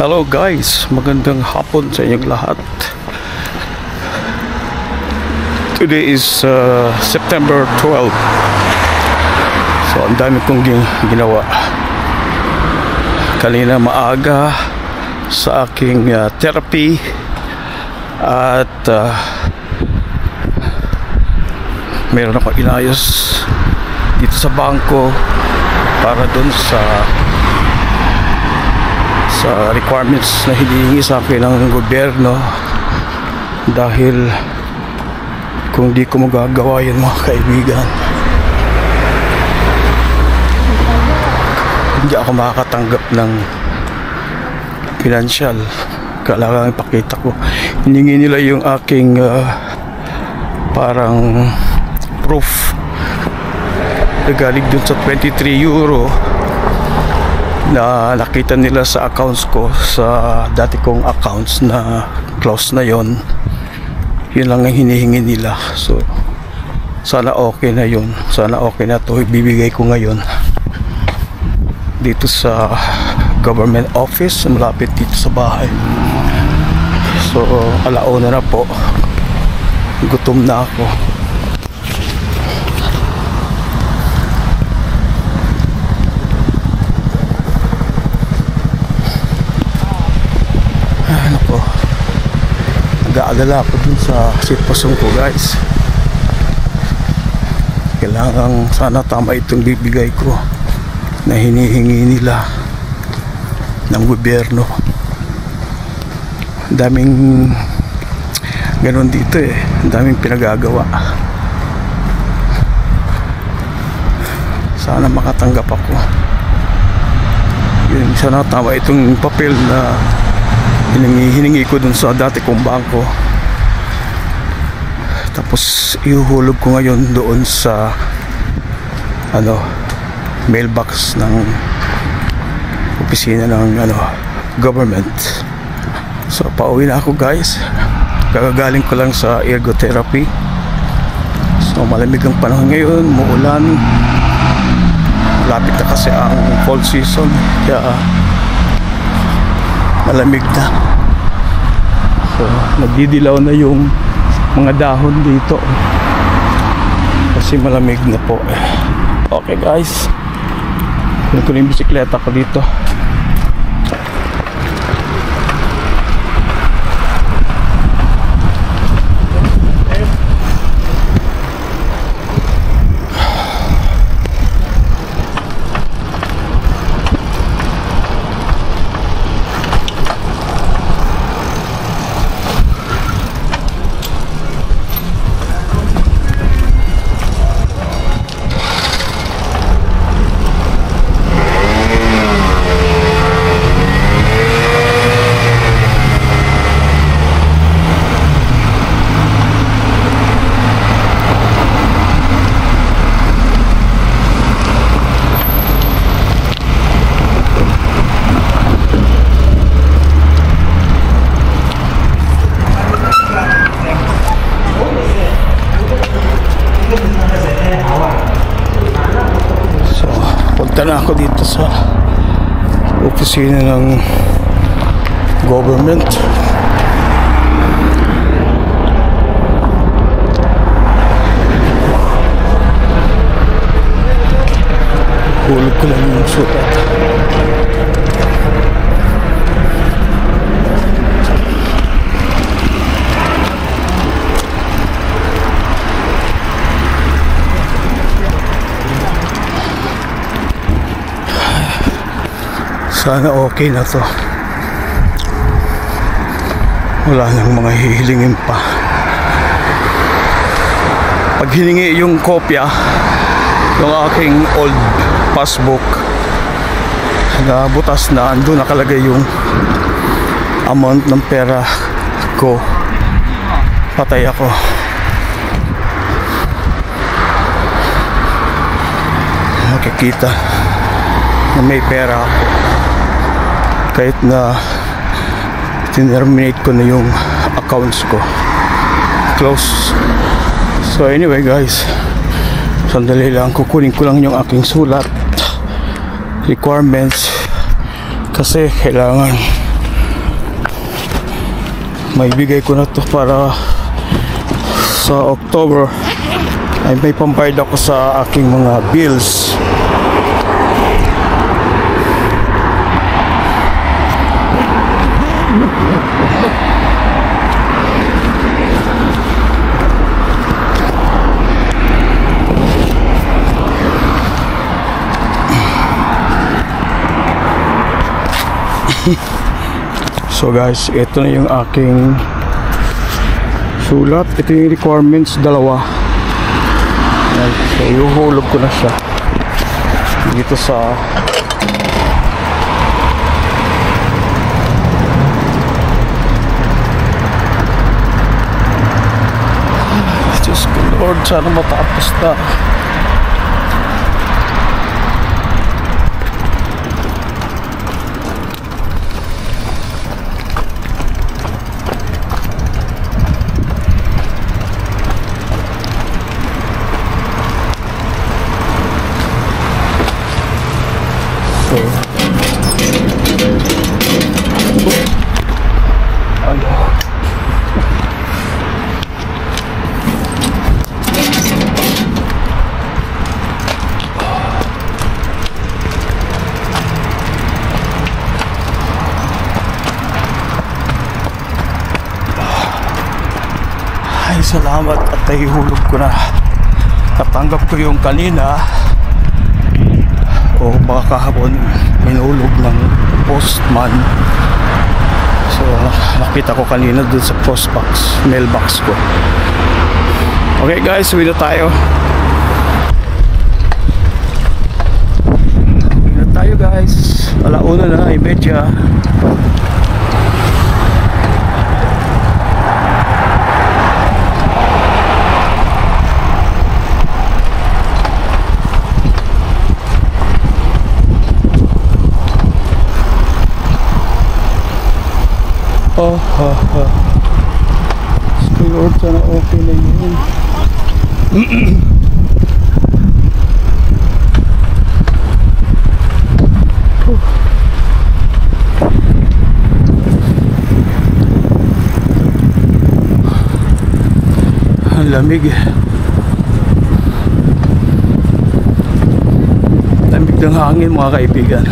Hello guys, magandang hapon sa inyong lahat. Today is September 12. So ang dami kong ginawa kanina maaga sa aking therapy at meron ako inayos dito sa bangko para dun sa requirements na hinihingi sa akin ng gobyerno, dahil kung di ko magagawa yun mga kaibigan, hindi ako makakatanggap ng financial. Kailangan ipakita ko, hiningi nila yung aking parang proof na galing dun sa 23 euro na nakita nila sa accounts ko, sa dati kong accounts na close na yon. Yun lang ang hinihingi nila. So sana okay na yun, sana okay na to. Ibibigay ko ngayon dito sa government office malapit dito sa bahay. So alauna na po, gutom na ako. Nag-aalala ako dun sa sitwasyon ko guys. Kailangan sana tama itong bibigay ko na hinihingi nila ng gobyerno. Daming ganun dito eh, daming pinagagawa. Sana makatanggap ako. Yun, sana tama itong papel na hiningi ko dun sa dati kong bangko, tapos ihuhulog ko ngayon doon sa mailbox ng opisina ng government. So pauwi na ako guys, gagagaling ko lang sa ergotherapy. So malamig ang panahon ngayon, muulan, lapit na kasi ang fall season, kaya malamig na. So nagdidilaw na yung mga dahon dito kasi malamig na po. Okay guys, kunin ko na yung bisikleta ko dito. Na ako dito sa opisina ng government. Hulog ko lang yung sukat. Sana okay na to. Wala nang mga hihilingin pa. Pag hiningi yung kopya, yung aking old passbook na butas na, andun nakalagay yung amount ng pera ko, patay ako. Makikita na may pera ako kahit na tinerminate ko na yung accounts ko, close. So anyway guys, sandali lang, kukunin ko lang yung aking sulat, requirements, kasi kailangan Maibigay ko na to para sa October ay may pambayad ako sa aking mga bills. So guys, ito na yung aking sulat. Ito yung requirements, dalawa. So ihuhulog ko na siya dito sa Diyos ko Lord, sana matapos na. Ay, salamat at nahihulog ko na. Natanggap ko yung kanina o baka kahapon minulog ng postman. So nakita ko kanina dun sa postbox, mailbox ko. Okay guys, uwi na tayo. Uwi na tayo guys. Alauna na, imedya. Lord, sana okay na yun. Ang lamig. Lamig ng hangin mga kaibigan.